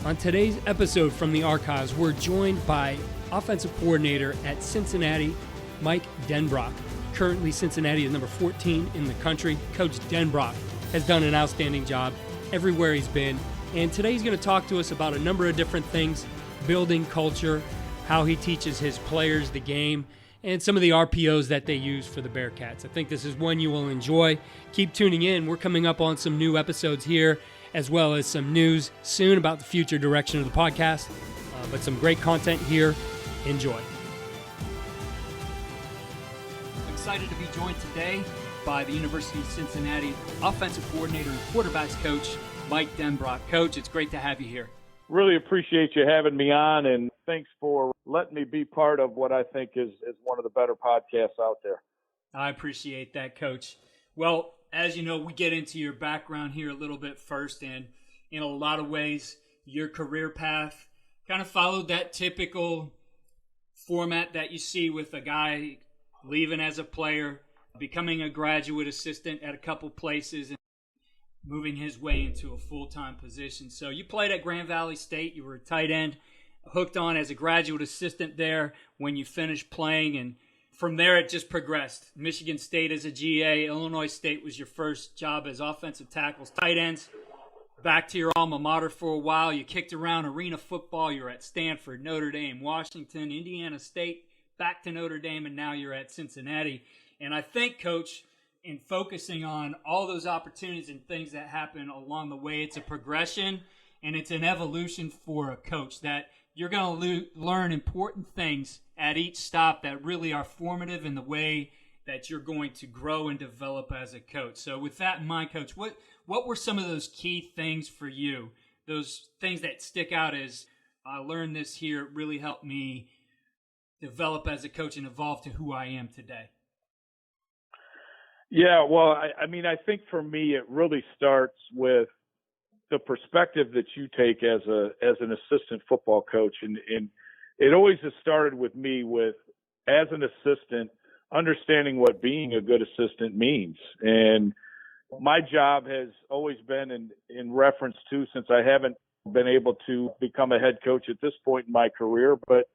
On today's episode from the archives, we're joined by offensive coordinator at Cincinnati, Mike Denbrock. Currently, Cincinnati is number 14 in the country. Coach Denbrock has done an outstanding job everywhere he's been. And today he's going to talk to us about a number of different things, building culture, how he teaches his players the game, and some of the RPOs that they use for the Bearcats. I think this is one you will enjoy. Keep tuning in. We're coming up on some new episodes here, as well as some news soon about the future direction of the podcast. But some great content here. Enjoy. Excited to be joined today by the University of Cincinnati offensive coordinator and quarterbacks coach, Mike Denbrock. Coach, it's great to have you here. Really appreciate you having me on, and thanks for letting me be part of what I think is one of the better podcasts out there. I appreciate that, Coach. Well, as you know, we get into your background here a little bit first, and in a lot of ways, your career path kind of followed that typical format that you see with a guy leaving as a player, becoming a graduate assistant at a couple places, and moving his way into a full-time position. So you played at Grand Valley State. You were a tight end, hooked on as a graduate assistant there when you finished playing, and from there, it just progressed. Michigan State as a GA. Illinois State was your first job as offensive tackles, tight ends. Back to your alma mater for a while. You kicked around arena football. You were at Stanford, Notre Dame, Washington, Indiana State, back to Notre Dame, and now you're at Cincinnati. And I think, Coach, in focusing on all those opportunities and things that happen along the way, it's a progression and it's an evolution for a coach, that you're going to learn important things at each stop that really are formative in the way that you're going to grow and develop as a coach. So with that in mind, Coach, what were some of those key things for you, those things that stick out as I learned this here, it really helped me develop as a coach and evolve to who I am today? Yeah, well, I mean, I think for me, it really starts with the perspective that you take as an assistant football coach. And it always has started with me with, as an assistant, understanding what being a good assistant means. And my job has always been in reference to, since I haven't been able to become a head coach at this point in my career, but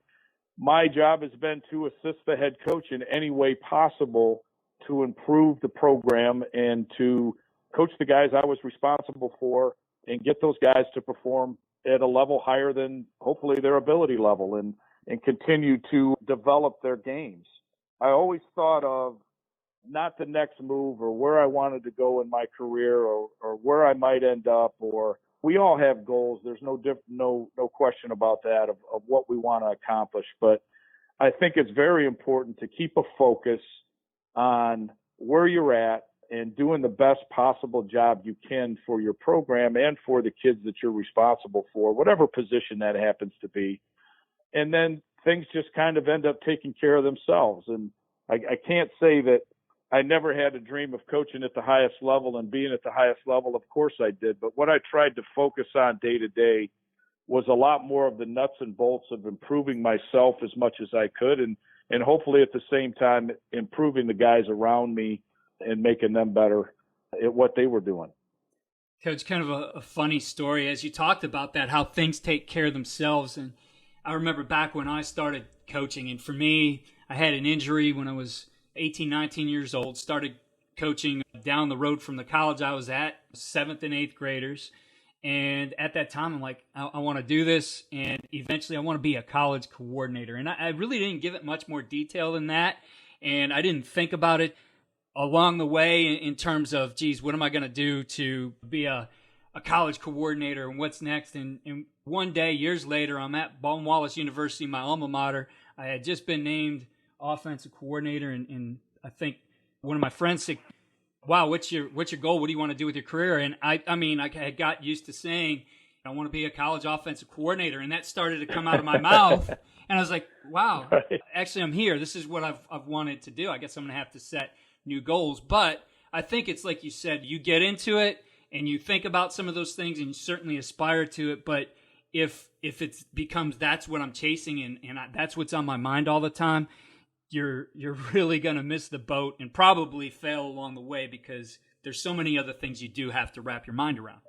my job has been to assist the head coach in any way possible to improve the program and to coach the guys I was responsible for and get those guys to perform at a level higher than hopefully their ability level and continue to develop their games. I always thought of not the next move or where I wanted to go in my career or where I might end up, or we all have goals. There's no question about that of what we want to accomplish. But I think it's very important to keep a focus on where you're at and doing the best possible job you can for your program and for the kids that you're responsible for, whatever position that happens to be. And then things just kind of end up taking care of themselves. And I can't say that I never had a dream of coaching at the highest level and being at the highest level. Of course I did. But what I tried to focus on day to day was a lot more of the nuts and bolts of improving myself as much as I could and hopefully at the same time improving the guys around me and making them better at what they were doing. Coach, kind of a funny story as you talked about that, how things take care of themselves. And I remember back when I started coaching, and for me, I had an injury when I was 18, 19 years old, started coaching down the road from the college I was at, 7th and 8th graders. And at that time, I'm like, I want to do this, and eventually I want to be a college coordinator. And I really didn't give it much more detail than that, and I didn't think about it along the way in terms of, geez, what am I going to do to be a college coordinator and what's next? And one day, years later, I'm at Baldwin Wallace University, my alma mater. I had just been named offensive coordinator, and I think one of my friends said, wow, what's your goal? What do you want to do with your career? And I mean, I had got used to saying, I want to be a college offensive coordinator. And that started to come out of my mouth. And I was like, wow, actually I'm here. This is what I've wanted to do. I guess I'm going to have to set new goals. But I think it's like you said, you get into it and you think about some of those things and you certainly aspire to it. But if it becomes that's what I'm chasing and that's what's on my mind all the time, you're really going to miss the boat and probably fail along the way because there's so many other things you do have to wrap your mind around.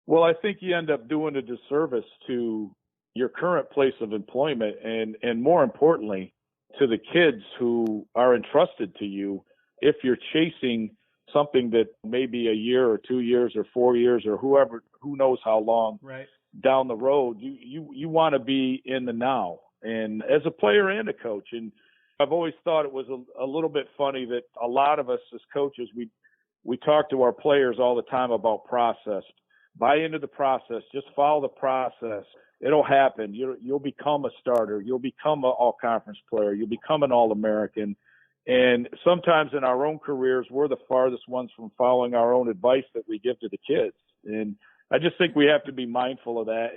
Well, I think you end up doing a disservice to your current place of employment and more importantly, to the kids who are entrusted to you if you're chasing something that may be a year or 2 years or 4 years or who knows how long Right. down the road. You want to be in the now, and as a player and a coach. And I've always thought it was a little bit funny that a lot of us as coaches, we talk to our players all the time about process. Buy into the process. Just follow the process. It'll happen. You'll become a starter. You'll become an all-conference player. You'll become an All-American. And sometimes in our own careers, we're the farthest ones from following our own advice that we give to the kids. And I just think we have to be mindful of that.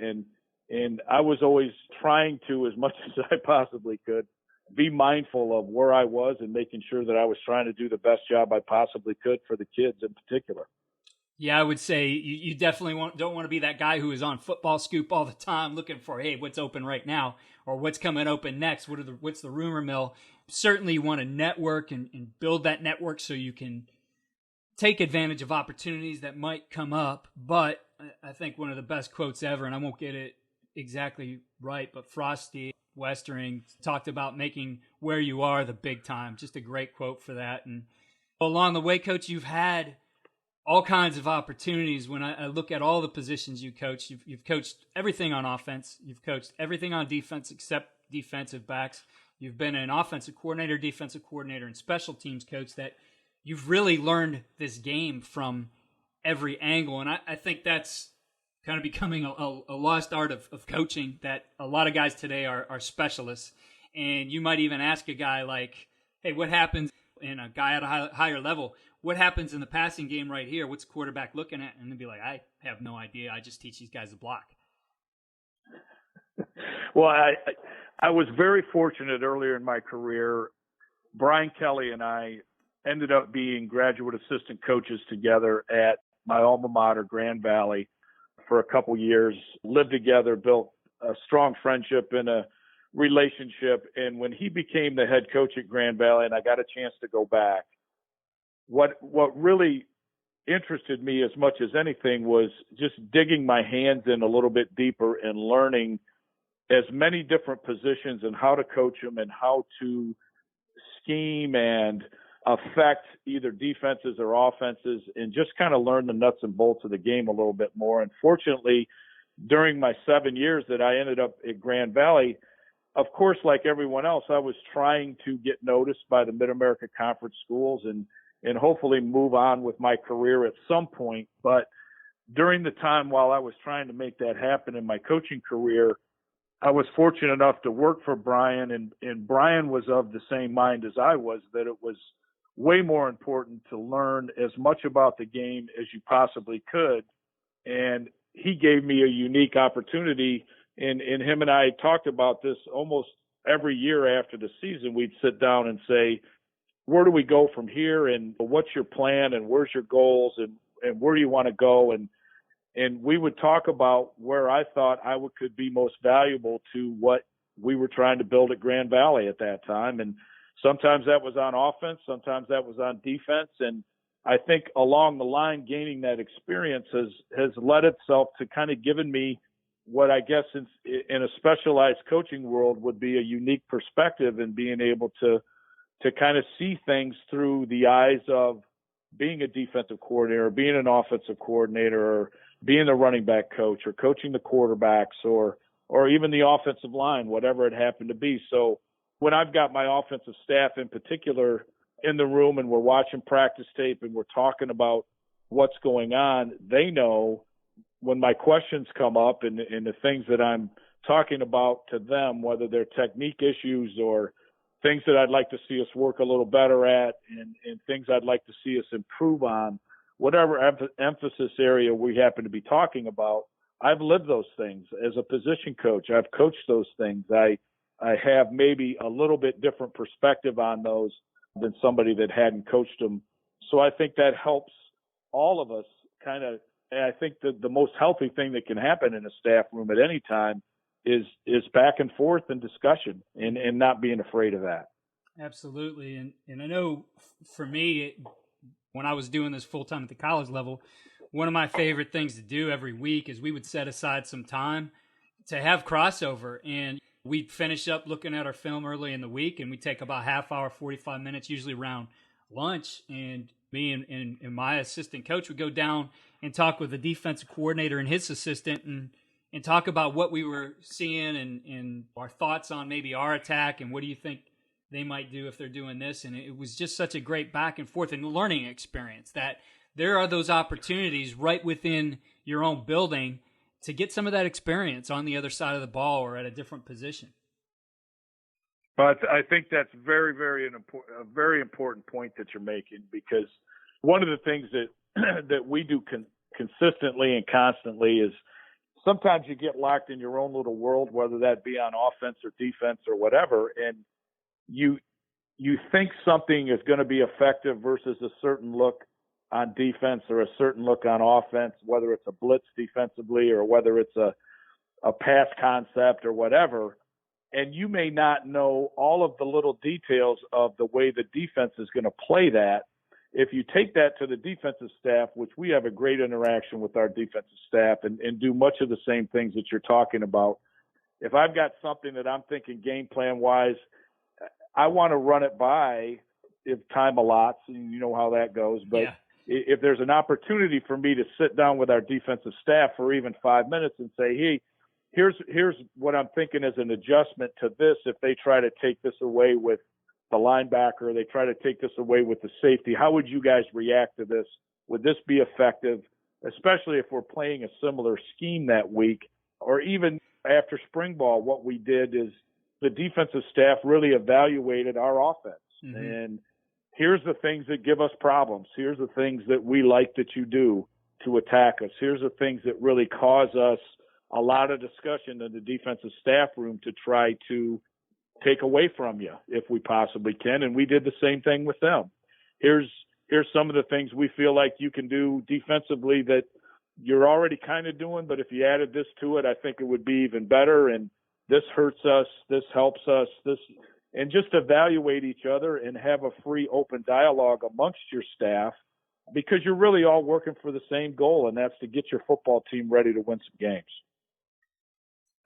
And I was always trying to, as much as I possibly could, be mindful of where I was and making sure that I was trying to do the best job I possibly could for the kids in particular. Yeah, I would say you definitely don't want to be that guy who is on Football Scoop all the time looking for, hey, what's open right now or what's coming open next? What's the rumor mill? Certainly you want to network and build that network so you can take advantage of opportunities that might come up. But I think one of the best quotes ever, and I won't get it exactly right, but Frosty Westering talked about making where you are the big time. Just a great quote for that. And along the way, Coach, you've had all kinds of opportunities. When I look at all the positions you coached, you've coached everything on offense. You've coached everything on defense except defensive backs. You've been an offensive coordinator, defensive coordinator, and special teams coach. That you've really learned this game from every angle. And I think that's kind of becoming a lost art of coaching, that a lot of guys today are specialists. And you might even ask a guy like, hey, what happens in a guy at a higher level? What happens in the passing game right here? What's the quarterback looking at? And they'd be like, I have no idea. I just teach these guys to block. Well, I was very fortunate earlier in my career. Brian Kelly and I ended up being graduate assistant coaches together at my alma mater, Grand Valley, for a couple years, lived together, built a strong friendship and a relationship. And when he became the head coach at Grand Valley and I got a chance to go back, what really interested me as much as anything was just digging my hands in a little bit deeper and learning as many different positions and how to coach them and how to scheme and affect either defenses or offenses and just kind of learn the nuts and bolts of the game a little bit more. And fortunately, during my 7 years that I ended up at Grand Valley, of course, like everyone else, I was trying to get noticed by the Mid-America Conference schools and hopefully move on with my career at some point. But during the time while I was trying to make that happen in my coaching career, I was fortunate enough to work for Brian, and Brian was of the same mind as I was, that it was way more important to learn as much about the game as you possibly could. And he gave me a unique opportunity, and him and I talked about this almost every year after the season. We'd sit down and say, where do we go from here, and what's your plan, and where's your goals, and where do you want to go? And we would talk about where I thought could be most valuable to what we were trying to build at Grand Valley at that time. And sometimes that was on offense, sometimes that was on defense. And I think along the line, gaining that experience has led itself to kind of giving me what I guess in a specialized coaching world would be a unique perspective, and being able to kind of see things through the eyes of being a defensive coordinator, being an offensive coordinator, or being a running back coach, or coaching the quarterbacks, or even the offensive line, whatever it happened to be. So when I've got my offensive staff in particular in the room and we're watching practice tape and we're talking about what's going on, they know when my questions come up and the things that I'm talking about to them, whether they're technique issues or things that I'd like to see us work a little better at, and things I'd like to see us improve on, whatever emphasis area we happen to be talking about, I've lived those things as a position coach. I've coached those things. I have maybe a little bit different perspective on those than somebody that hadn't coached them. So I think that helps all of us kind of, and I think that the most healthy thing that can happen in a staff room at any time is back and forth and discussion, and not being afraid of that. Absolutely. And I know for me, when I was doing this full time at the college level, one of my favorite things to do every week is we would set aside some time to have crossover, and we'd finish up looking at our film early in the week, and we'd take about half hour, 45 minutes, usually around lunch, and me and my assistant coach would go down and talk with the defensive coordinator and his assistant and talk about what we were seeing and our thoughts on maybe our attack and what do you think they might do if they're doing this. And it was just such a great back and forth and learning experience that there are those opportunities right within your own building to get some of that experience on the other side of the ball or at a different position. But I think that's very, a very important point that you're making, because one of the things that we do consistently and constantly is sometimes you get locked in your own little world, whether that be on offense or defense or whatever, and you think something is going to be effective versus a certain look on defense or a certain look on offense, whether it's a blitz defensively or whether it's a pass concept or whatever. And you may not know all of the little details of the way the defense is going to play that. If you take that to the defensive staff, which we have a great interaction with our defensive staff and do much of the same things that you're talking about. If I've got something that I'm thinking game plan wise, I want to run it by if time allots, and you know how that goes. But yeah, if there's an opportunity for me to sit down with our defensive staff for even 5 minutes and say, hey, here's what I'm thinking as an adjustment to this. If they try to take this away with the linebacker, they try to take this away with the safety, how would you guys react to this? Would this be effective, especially if we're playing a similar scheme that week? Or even after spring ball, what we did is the defensive staff really evaluated our offense. Mm-hmm. And here's the things that give us problems. Here's the things that we like that you do to attack us. Here's the things that really cause us a lot of discussion in the defensive staff room to try to take away from you if we possibly can. And we did the same thing with them. Here's some of the things we feel like you can do defensively that you're already kind of doing, but if you added this to it, I think it would be even better. And this hurts us, this helps us, and just evaluate each other and have a free, open dialogue amongst your staff, because you're really all working for the same goal, and that's to get your football team ready to win some games.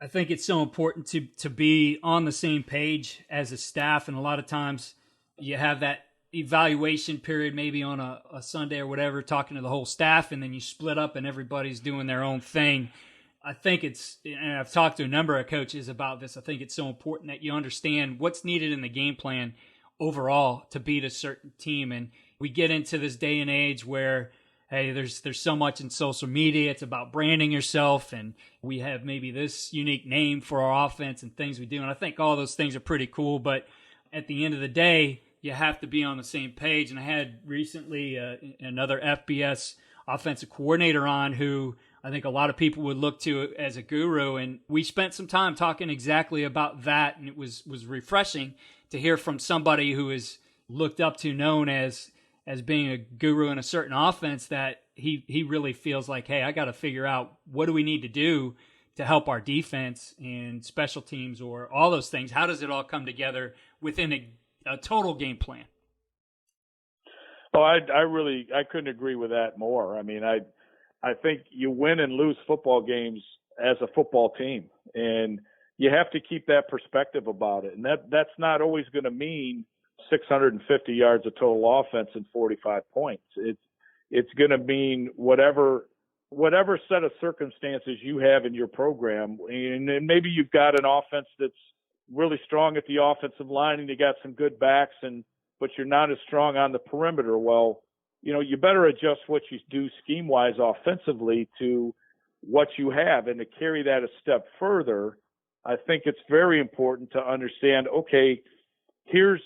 I think it's so important to be on the same page as a staff, and a lot of times you have that evaluation period maybe on a Sunday or whatever, talking to the whole staff, and then you split up and everybody's doing their own thing. I think and I've talked to a number of coaches about this, I think it's so important that you understand what's needed in the game plan overall to beat a certain team. And we get into this day and age where, hey, there's so much in social media. It's about branding yourself, and we have maybe this unique name for our offense and things we do. And I think all those things are pretty cool, but at the end of the day, you have to be on the same page. And I had recently another FBS offensive coordinator on who I think a lot of people would look to as a guru. And we spent some time talking exactly about that. And it was refreshing to hear from somebody who is looked up to, known as being a guru in a certain offense, that he really feels like, hey, I got to figure out what do we need to do to help our defense and special teams or all those things. How does it all come together within a total game plan? Oh, I couldn't agree with that more. I mean, I think you win and lose football games as a football team, and you have to keep that perspective about it. And that's not always going to mean 650 yards of total offense and 45 points. It's going to mean whatever set of circumstances you have in your program. And maybe you've got an offense that's really strong at the offensive line and you got some good backs, but you're not as strong on the perimeter. Well, you better adjust what you do scheme-wise offensively to what you have. And to carry that a step further, I think it's very important to understand, okay, here's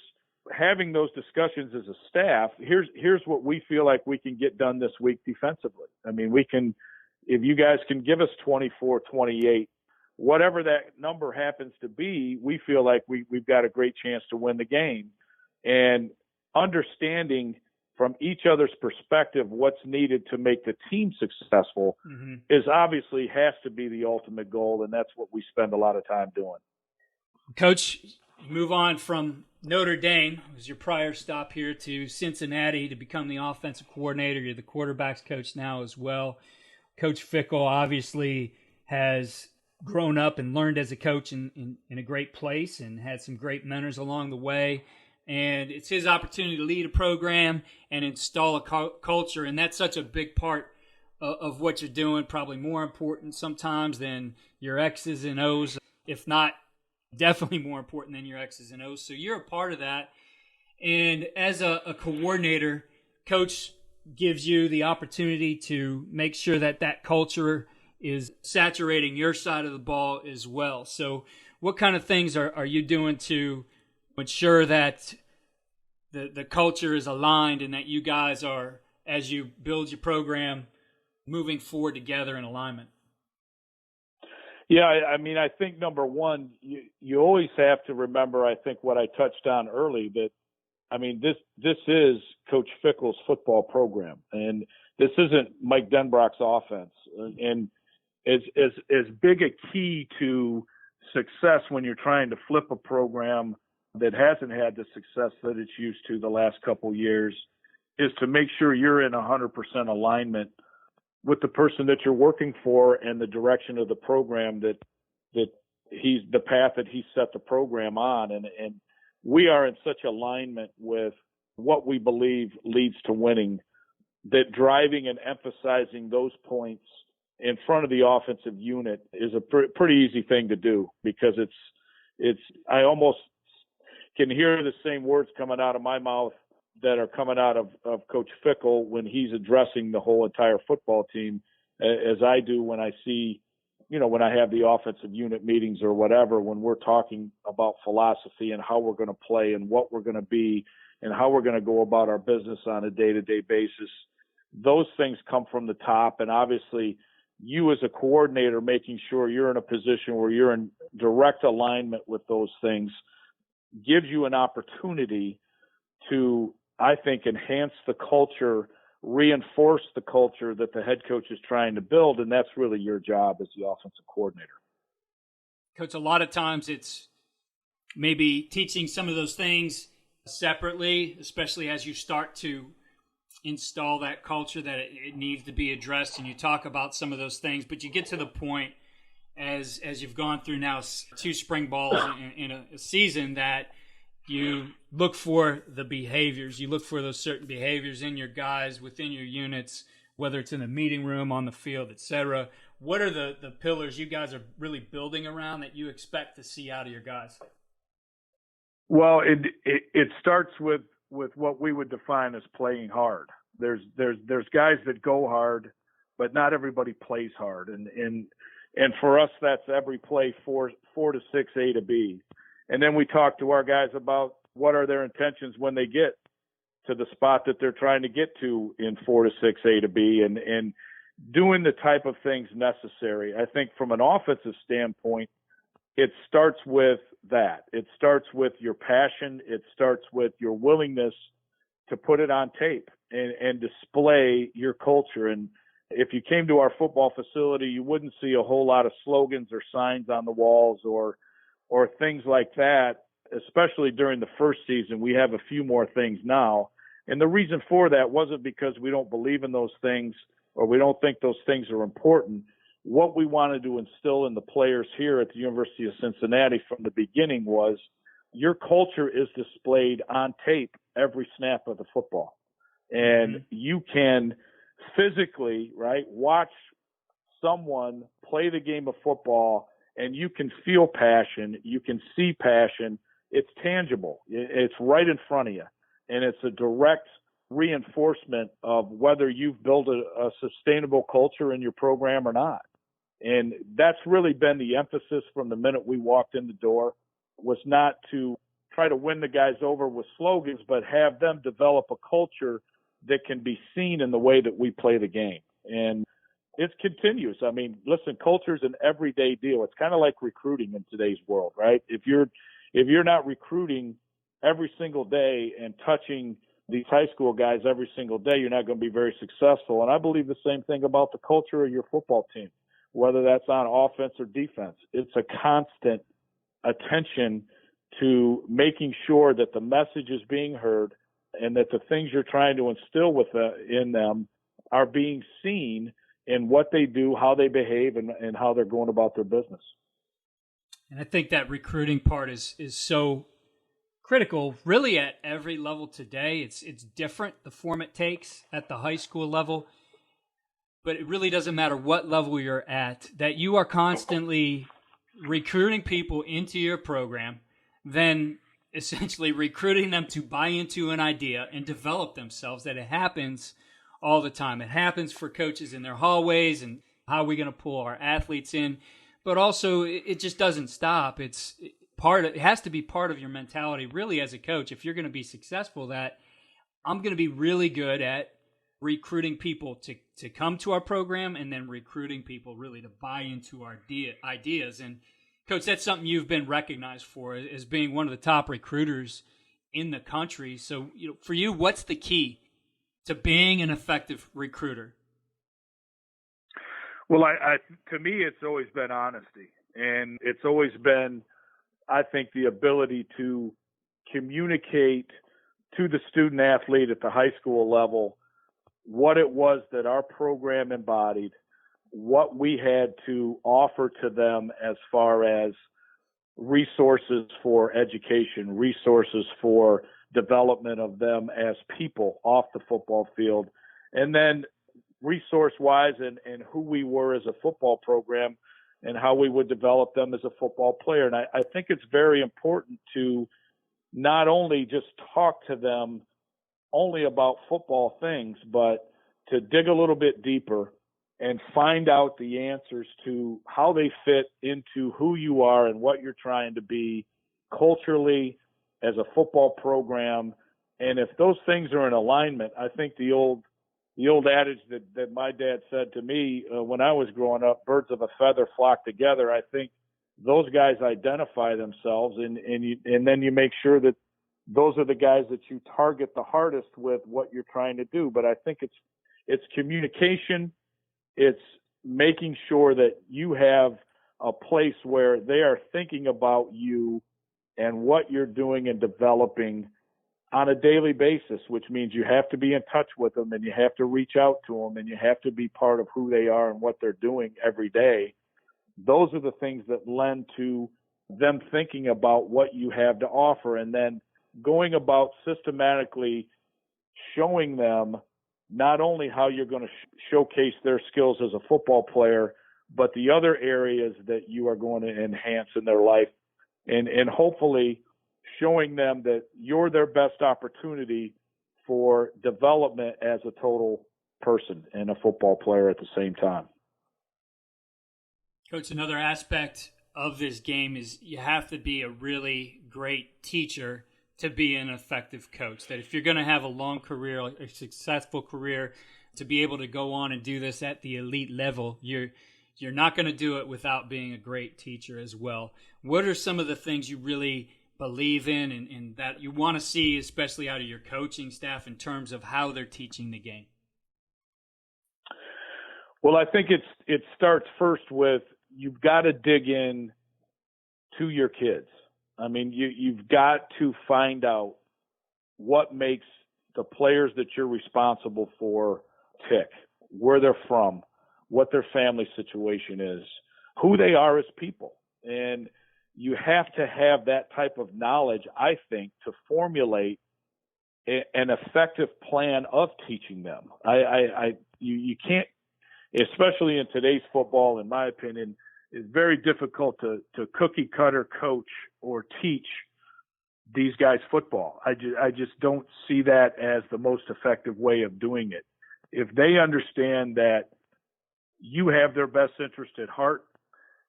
having those discussions as a staff. Here's what we feel like we can get done this week defensively. I mean, if you guys can give us 24, 28, whatever that number happens to be, we feel like we've got a great chance to win the game. And understanding from each other's perspective what's needed to make the team successful is obviously has to be the ultimate goal, and that's what we spend a lot of time doing. Coach, You move on from Notre Dame, was your prior stop here, to Cincinnati to become the offensive coordinator. You're the quarterback's coach now as well. Coach Fickell obviously has grown up and learned as a coach in a great place and had some great mentors along the way. And it's his opportunity to lead a program and install a culture. And that's such a big part of what you're doing, probably more important sometimes than your X's and O's, if not definitely more important than your X's and O's. So you're a part of that. And as a coordinator, coach gives you the opportunity to make sure that that culture is saturating your side of the ball as well. So what kind of things are you doing to ensure that the culture is aligned and that you guys are, as you build your program, moving forward together in alignment? Yeah, I mean, I think number one, you always have to remember, I think, what I touched on early, that, I mean, this is Coach Fickell's football program, and this isn't Mike Denbrock's offense. And as big a key to success when you're trying to flip a program that hasn't had the success that it's used to the last couple years is to make sure you're in 100% alignment with the person that you're working for and the direction of the program that he's the path that he set the program on. And we are in such alignment with what we believe leads to winning, that driving and emphasizing those points in front of the offensive unit is a pretty easy thing to do, because I almost can hear the same words coming out of my mouth that are coming out of Coach Fickell when he's addressing the whole entire football team, as I do when I see, when I have the offensive unit meetings or whatever, when we're talking about philosophy and how we're going to play and what we're going to be and how we're going to go about our business on a day-to-day basis. Those things come from the top, and obviously you as a coordinator making sure you're in a position where you're in direct alignment with those things gives you an opportunity to, I think, enhance the culture, reinforce the culture that the head coach is trying to build, and that's really your job as the offensive coordinator. Coach, a lot of times it's maybe teaching some of those things separately, especially as you start to install that culture that it needs to be addressed, and you talk about some of those things, but you get to the point as you've gone through now 2 spring balls in a season that you look for the behaviors. You look for those certain behaviors in your guys, within your units, whether it's in the meeting room, on the field, etc. What are the pillars you guys are really building around that you expect to see out of your guys? Well, it starts with what we would define as playing hard. There's guys that go hard, but not everybody plays hard. And for us, that's every play 4 to 6, A to B. And then we talk to our guys about what are their intentions when they get to the spot that they're trying to get to in 4 to 6, A to B, and doing the type of things necessary. I think from an offensive standpoint, it starts with that. It starts with your passion. It starts with your willingness to put it on tape and display your culture. And if you came to our football facility, you wouldn't see a whole lot of slogans or signs on the walls or things like that, especially during the first season. We have a few more things now. And the reason for that wasn't because we don't believe in those things or we don't think those things are important. What we wanted to instill in the players here at the University of Cincinnati from the beginning was your culture is displayed on tape every snap of the football. And you can physically, right, watch someone play the game of football and you can feel passion, you can see passion. It's tangible. It's right in front of you. And it's a direct reinforcement of whether you've built a sustainable culture in your program or not. And that's really been the emphasis from the minute we walked in the door, was not to try to win the guys over with slogans, but have them develop a culture that can be seen in the way that we play the game. And it's continuous. I mean, listen, culture is an everyday deal. It's kind of like recruiting in today's world, right? If you're not recruiting every single day and touching these high school guys every single day, you're not going to be very successful. And I believe the same thing about the culture of your football team, whether that's on offense or defense. It's a constant attention to making sure that the message is being heard and that the things you're trying to instill in them are being seen in what they do, how they behave, and how they're going about their business. And I think that recruiting part is so critical, really, at every level today. It's different, the form it takes at the high school level, but it really doesn't matter what level you're at, that you are constantly recruiting people into your program, then essentially recruiting them to buy into an idea and develop themselves, that it happens all the time. It happens for coaches in their hallways and how are we going to pull our athletes in, but also it just doesn't stop. It has to be part of your mentality, really, as a coach. If you're going to be successful, that I'm going to be really good at recruiting people to come to our program, and then recruiting people really to buy into our ideas. And Coach, that's something you've been recognized for, as being one of the top recruiters in the country. So, for you, what's the key to being an effective recruiter? Well, to me, it's always been honesty, and it's always been, I think, the ability to communicate to the student athlete at the high school level what it was that our program embodied, what we had to offer to them as far as resources for education, resources for development of them as people off the football field, and then resource-wise and who we were as a football program and how we would develop them as a football player. And I think it's very important to not only just talk to them only about football things, but to dig a little bit deeper and find out the answers to how they fit into who you are and what you're trying to be culturally as a football program. And if those things are in alignment, I think the old adage that my dad said to me when I was growing up, birds of a feather flock together, I think those guys identify themselves, and then you make sure that those are the guys that you target the hardest with what you're trying to do. But I think it's communication. It's making sure that you have a place where they are thinking about you and what you're doing and developing on a daily basis, which means you have to be in touch with them, and you have to reach out to them, and you have to be part of who they are and what they're doing every day. Those are the things that lend to them thinking about what you have to offer, and then going about systematically showing them not only how you're going to showcase their skills as a football player, but the other areas that you are going to enhance in their life, and hopefully showing them that you're their best opportunity for development as a total person and a football player at the same time. Coach, another aspect of this game is you have to be a really great teacher to be an effective coach. That if you're going to have a long career, a successful career, to be able to go on and do this at the elite level, you're not going to do it without being a great teacher as well. What are some of the things you really believe in and that you want to see, especially out of your coaching staff, in terms of how they're teaching the game? Well, I think it starts first with, you've got to dig in to your kids. I mean, you've got to find out what makes the players that you're responsible for tick, where they're from, what their family situation is, who they are as people. And you have to have that type of knowledge, I think, to formulate an effective plan of teaching them. You can't, especially in today's football, in my opinion, it's very difficult to cookie cutter coach or teach these guys football. I just don't see that as the most effective way of doing it. If they understand that you have their best interest at heart,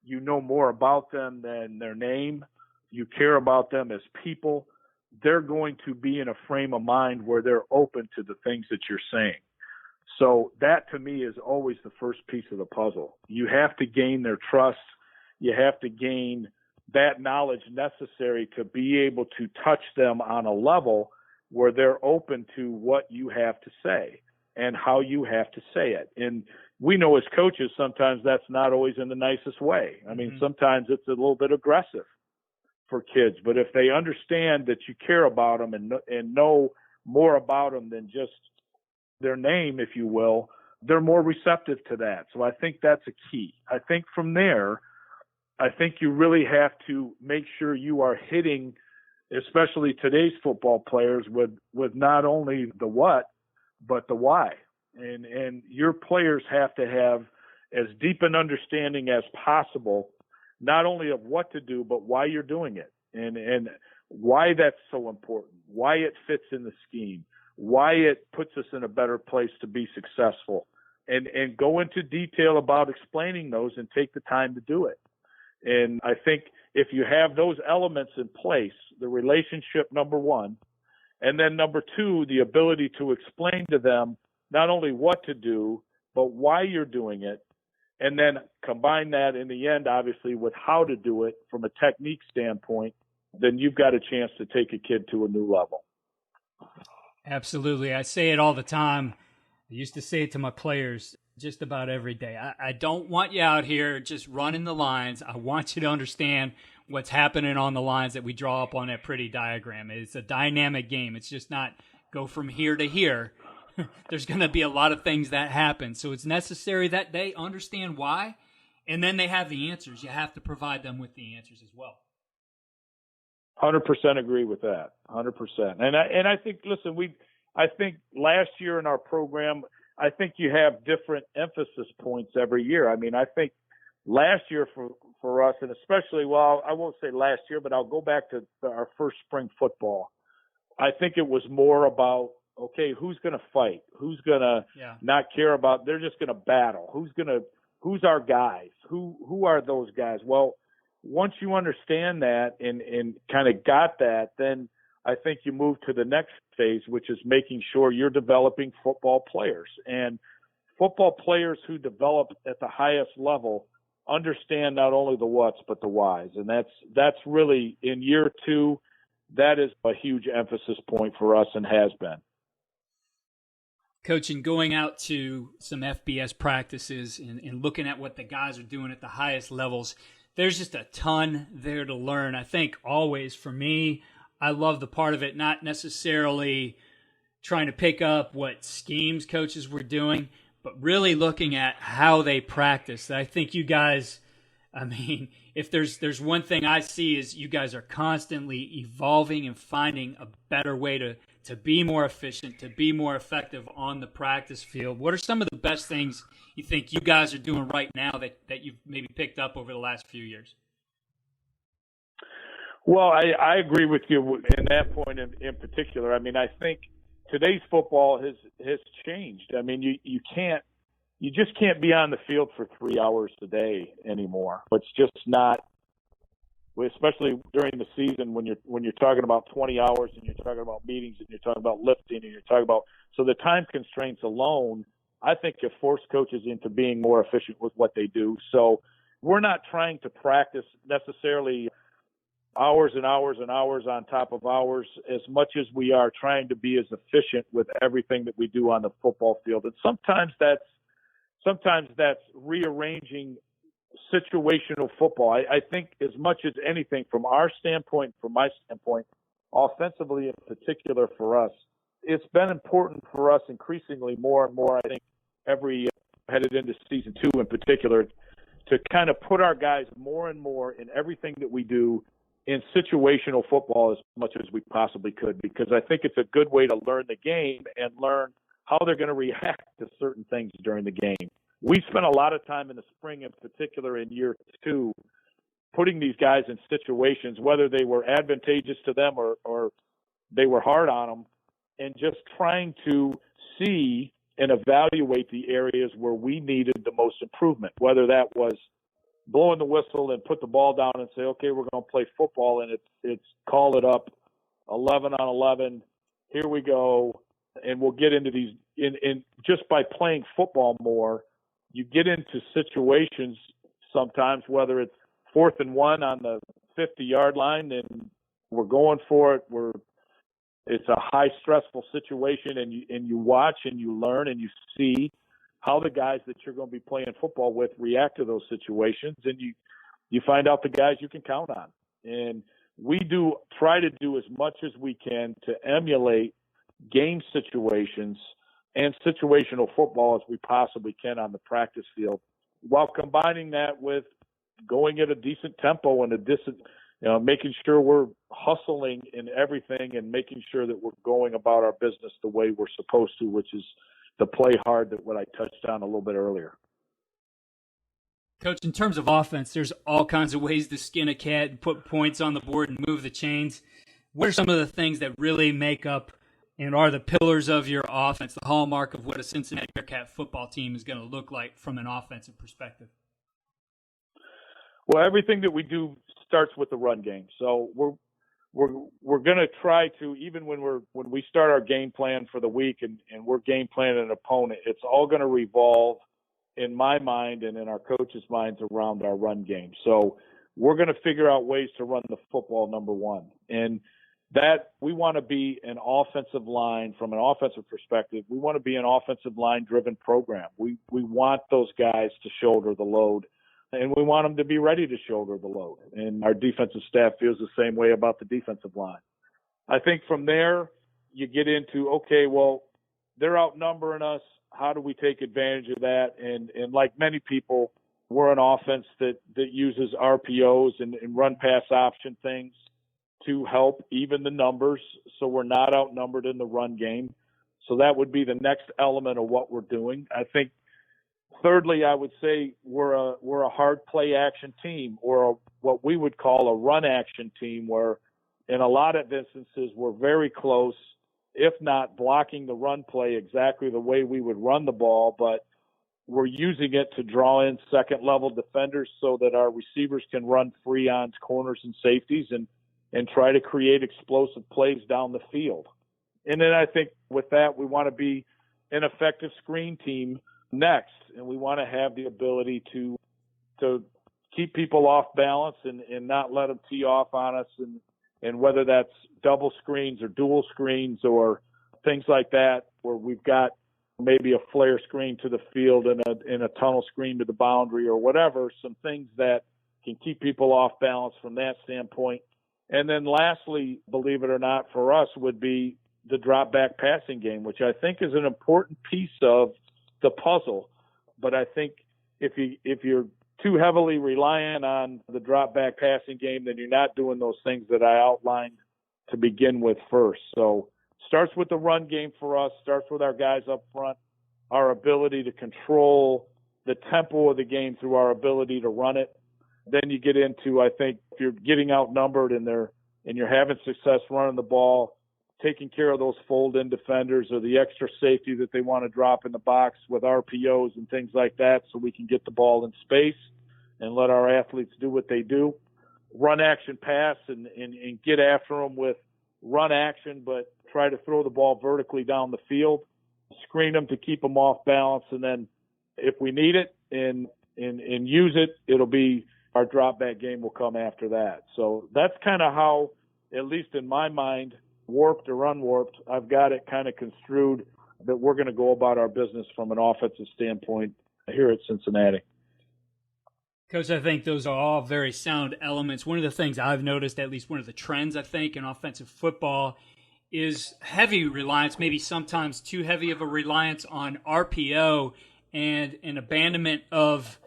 you know more about them than their name, you care about them as people, they're going to be in a frame of mind where they're open to the things that you're saying. So that, to me, is always the first piece of the puzzle. You have to gain their trust. You have to gain that knowledge necessary to be able to touch them on a level where they're open to what you have to say and how you have to say it. And we know as coaches, sometimes that's not always in the nicest way. I mean, sometimes it's a little bit aggressive for kids. But if they understand that you care about them and know more about them than just their name, if you will, they're more receptive to that. So I think that's a key. I think from there, I think you really have to make sure you are hitting, especially today's football players, with not only the what, but the why. And your players have to have as deep an understanding as possible, not only of what to do, but why you're doing it and why that's so important, why it fits in the scheme, why it puts us in a better place to be successful, and go into detail about explaining those and take the time to do it. And I think if you have those elements in place, the relationship, number one, and then number two, the ability to explain to them not only what to do, but why you're doing it, and then combine that in the end, obviously, with how to do it from a technique standpoint, then you've got a chance to take a kid to a new level. Absolutely. I say it all the time. I used to say it to my players just about every day. I don't want you out here just running the lines. I want you to understand what's happening on the lines that we draw up on that pretty diagram. It's a dynamic game. It's just not go from here to here. There's going to be a lot of things that happen. So it's necessary that they understand why, and then they have the answers. You have to provide them with the answers as well. 100% agree with that. 100%. And I think, listen, I think last year in our program, I think you have different emphasis points every year. I mean, I think last year for us, and especially, well, I won't say last year, but I'll go back to our first spring football. I think it was more about, okay, who's going to fight? Who's going to not care about? They're just going to battle. Who's our guys? Who are those guys? Well, once you understand that and kind of got that, then I think you move to the next phase, which is making sure you're developing football players. And football players who develop at the highest level understand not only the what's, but the whys. And that's really, in year two, that is a huge emphasis point for us and has been. Coach, and going out to some FBS practices and looking at what the guys are doing at the highest levels, there's just a ton there to learn. I think always for me, I love the part of it, not necessarily trying to pick up what schemes coaches were doing, but really looking at how they practice. I think you guys, I mean, if there's one thing I see is you guys are constantly evolving and finding a better way to be more efficient, to be more effective on the practice field. What are some of the best things you think you guys are doing right now that you've maybe picked up over the last few years? Well, I agree with you in that point in particular. I mean, I think today's football has changed. I mean, you just can't be on the field for 3 hours a day anymore. It's just not, especially during the season when you're talking about 20 hours and you're talking about meetings and you're talking about lifting and you're talking about, so the time constraints alone, I think, have forced coaches into being more efficient with what they do. So we're not trying to practice necessarily hours and hours and hours on top of hours as much as we are trying to be as efficient with everything that we do on the football field. And sometimes that's rearranging situational football. I think as much as anything from our standpoint, from my standpoint, offensively in particular for us, it's been important for us increasingly more and more, I think, every headed into season two in particular, to kind of put our guys more and more in everything that we do in situational football as much as we possibly could, because I think it's a good way to learn the game and learn how they're going to react to certain things during the game. We spent a lot of time in the spring, in particular in year two, putting these guys in situations, whether they were advantageous to them or they were hard on them, and just trying to see and evaluate the areas where we needed the most improvement, whether that was blowing the whistle and put the ball down and say, okay, we're going to play football, and it's call it up 11 on 11. Here we go. And we'll get into these in just by playing football more, you get into situations sometimes, whether it's 4th and 1 on the 50-yard line and we're going for it. It's a high stressful situation, and you watch and you learn and you see how the guys that you're going to be playing football with react to those situations, and you find out the guys you can count on. And we try to do as much as we can to emulate game situations and situational football as we possibly can on the practice field, while combining that with going at a decent tempo and making sure we're hustling in everything and making sure that we're going about our business the way we're supposed to, which is to play hard, that what I touched on a little bit earlier. Coach, in terms of offense, there's all kinds of ways to skin a cat and put points on the board and move the chains. What are some of the things that really make up and are the pillars of your offense, the hallmark of what a Cincinnati Bearcat football team is going to look like from an offensive perspective? Well, everything that we do starts with the run game. So we're going to try to, even when we start our game plan for the week and we're game planning an opponent, it's all going to revolve, in my mind and in our coaches' minds, around our run game. So we're going to figure out ways to run the football, number one. And that we want to be an offensive line, from an offensive perspective, we want to be an offensive line driven program. We want those guys to shoulder the load, and we want them to be ready to shoulder the load. And our defensive staff feels the same way about the defensive line. I think from there you get into, okay, well, they're outnumbering us. How do we take advantage of that? And like many people, we're an offense that uses RPOs and run pass option things to help even the numbers, so we're not outnumbered in the run game. So that would be the next element of what we're doing. I think thirdly, I would say we're a hard play action team, or what we would call a run action team, where in a lot of instances we're very close, if not blocking the run play exactly the way we would run the ball, but we're using it to draw in second level defenders so that our receivers can run free on corners and safeties and try to create explosive plays down the field. And then I think with that, we want to be an effective screen team next, and we want to have the ability to keep people off balance and not let them tee off on us, and whether that's double screens or dual screens or things like that, where we've got maybe a flare screen to the field and a tunnel screen to the boundary or whatever, some things that can keep people off balance from that standpoint. And then lastly, believe it or not, for us would be the drop back passing game, which I think is an important piece of the puzzle. But I think if you're too heavily reliant on the drop back passing game, then you're not doing those things that I outlined to begin with first. So starts with the run game for us, starts with our guys up front, our ability to control the tempo of the game through our ability to run it. Then you get into, I think, if you're getting outnumbered and you're having success running the ball, taking care of those fold-in defenders or the extra safety that they want to drop in the box with RPOs and things like that, so we can get the ball in space and let our athletes do what they do. Run action pass and get after them with run action, but try to throw the ball vertically down the field, screen them to keep them off balance, and then if we need it and use it, it'll be our drop back game will come after that. So that's kind of how, at least in my mind, warped or unwarped, I've got it kind of construed that we're going to go about our business from an offensive standpoint here at Cincinnati. Coach, I think those are all very sound elements. One of the things I've noticed, at least one of the trends, I think, in offensive football is heavy reliance, maybe sometimes too heavy of a reliance on RPO and an abandonment of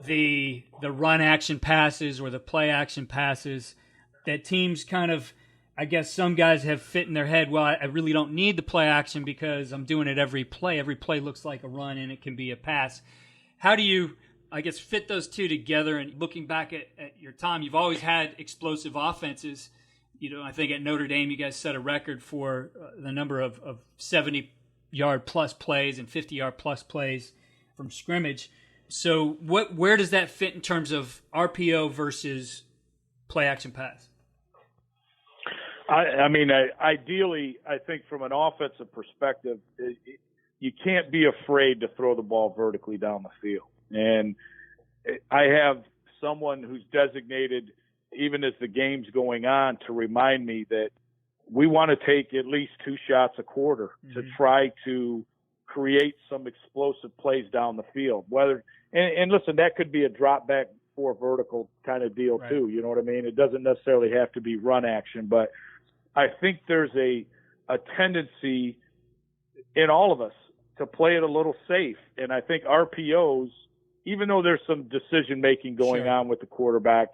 the run action passes or the play action passes that teams kind of, I guess some guys have fit in their head, well, I really don't need the play action because I'm doing it every play. Every play looks like a run and it can be a pass. How do you, I guess, fit those two together? And looking back at your time, you've always had explosive offenses. You know, I think at Notre Dame, you guys set a record for the number of 70-yard plus plays and 50-yard plus plays from scrimmage. So where does that fit in terms of RPO versus play action pass? I mean, ideally, I think from an offensive perspective, you can't be afraid to throw the ball vertically down the field. And I have someone who's designated, even as the game's going on, to remind me that we want to take at least 2 shots a quarter to try to create some explosive plays down the field. And listen, that could be a drop back 3-4 vertical kind of deal right. too. You know what I mean? It doesn't necessarily have to be run action, but I think there's a tendency in all of us to play it a little safe. And I think RPOs, even though there's some decision making going Sure. on with the quarterback,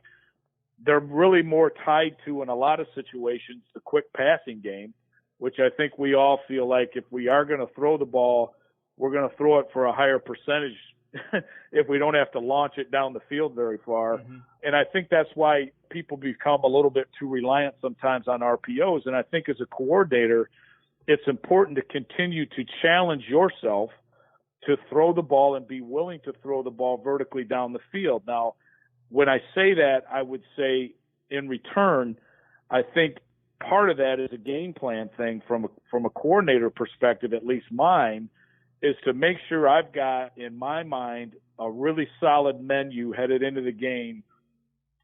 they're really more tied to, in a lot of situations, the quick passing game, which I think we all feel like if we are going to throw the ball, we're going to throw it for a higher percentage if we don't have to launch it down the field very far. Mm-hmm. And I think that's why people become a little bit too reliant sometimes on RPOs. And I think as a coordinator, it's important to continue to challenge yourself to throw the ball and be willing to throw the ball vertically down the field. Now, when I say that, I would say in return, I think part of that is a game plan thing from a coordinator perspective, at least mine, is to make sure I've got in my mind a really solid menu headed into the game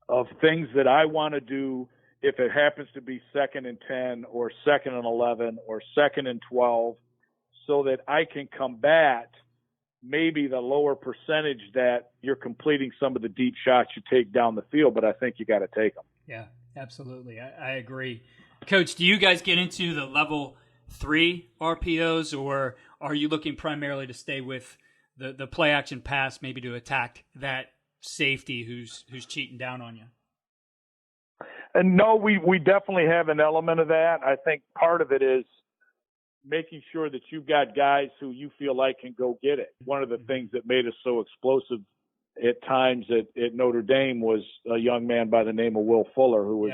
of things that I want to do if it happens to be 2nd and 10 or 2nd and 11 or 2nd and 12, so that I can combat maybe the lower percentage that you're completing some of the deep shots you take down the field, but I think you got to take them. Yeah, absolutely. I agree. Coach, do you guys get into the level 3 RPOs, or are you looking primarily to stay with the play action pass, maybe to attack that safety who's cheating down on you? And no, we definitely have an element of that. I think part of it is making sure that you've got guys who you feel like can go get it. One of the things that made us so explosive at times at Notre Dame was a young man by the name of Will Fuller, who was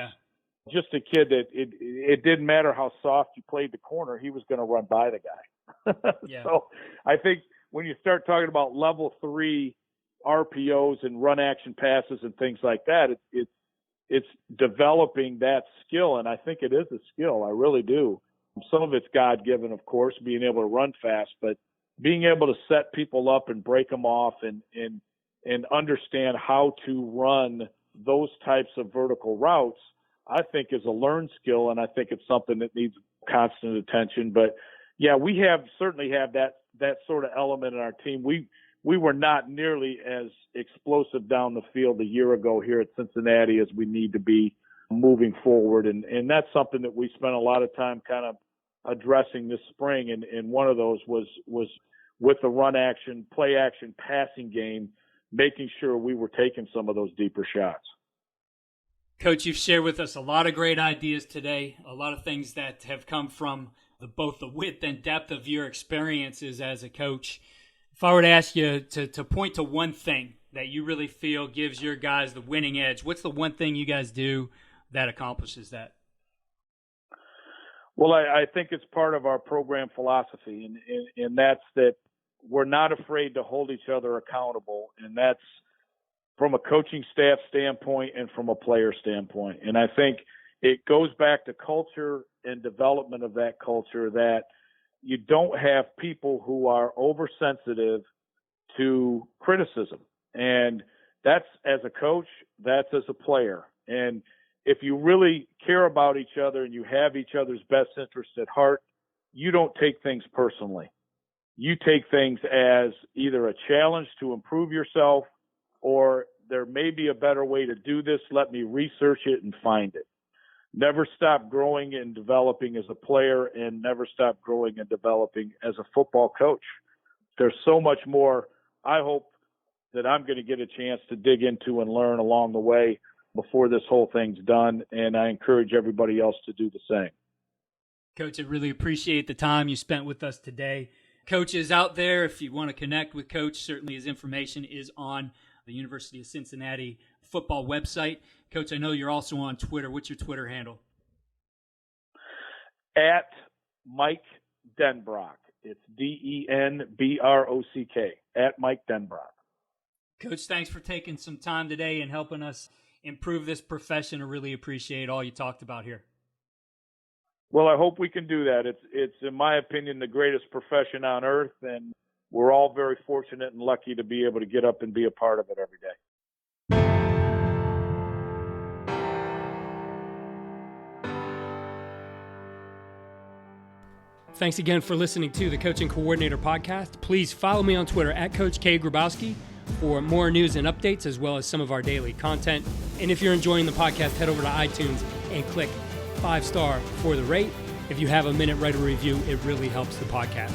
just a kid that it didn't matter how soft you played the corner, he was going to run by the guy. So I think when you start talking about level 3 RPOs and run action passes and things like that, it's developing that skill. And I think it is a skill. I really do. Some of it's God-given, of course, being able to run fast, but being able to set people up and break them off and understand how to run those types of vertical routes, I think is a learned skill, and I think it's something that needs constant attention. But yeah, we certainly have that sort of element in our team. We were not nearly as explosive down the field a year ago here at Cincinnati as we need to be moving forward, and that's something that we spent a lot of time kind of addressing this spring, and one of those was with the run action, play action, passing game, making sure we were taking some of those deeper shots. Coach, you've shared with us a lot of great ideas today, a lot of things that have come from both the width and depth of your experiences as a coach. If I were to ask you to point to one thing that you really feel gives your guys the winning edge, what's the one thing you guys do that accomplishes that? Well, I think it's part of our program philosophy, and that's that we're not afraid to hold each other accountable, and that's from a coaching staff standpoint and from a player standpoint. And I think it goes back to culture and development of that culture, that you don't have people who are oversensitive to criticism. And that's as a coach, that's as a player. And if you really care about each other and you have each other's best interests at heart, you don't take things personally. You take things as either a challenge to improve yourself, or there may be a better way to do this. Let me research it and find it. Never stop growing and developing as a player, and never stop growing and developing as a football coach. There's so much more I hope that I'm going to get a chance to dig into and learn along the way before this whole thing's done, and I encourage everybody else to do the same. Coach, I really appreciate the time you spent with us today. Coaches out there, if you want to connect with Coach, certainly his information is on the University of Cincinnati football website. Coach, I know you're also on Twitter. What's your Twitter handle? At Mike Denbrock. It's Denbrock. At Mike Denbrock. Coach, thanks for taking some time today and helping us improve this profession. I really appreciate all you talked about here. Well, I hope we can do that. It's in my opinion, the greatest profession on earth, and we're all very fortunate and lucky to be able to get up and be a part of it every day. Thanks again for listening to the Coaching Coordinator Podcast. Please follow me on Twitter at Coach K. Grabowski, for more news and updates, as well as some of our daily content. And if you're enjoying the podcast, head over to iTunes and click 5-star for the rate. If you have a minute, write a review. It really helps the podcast.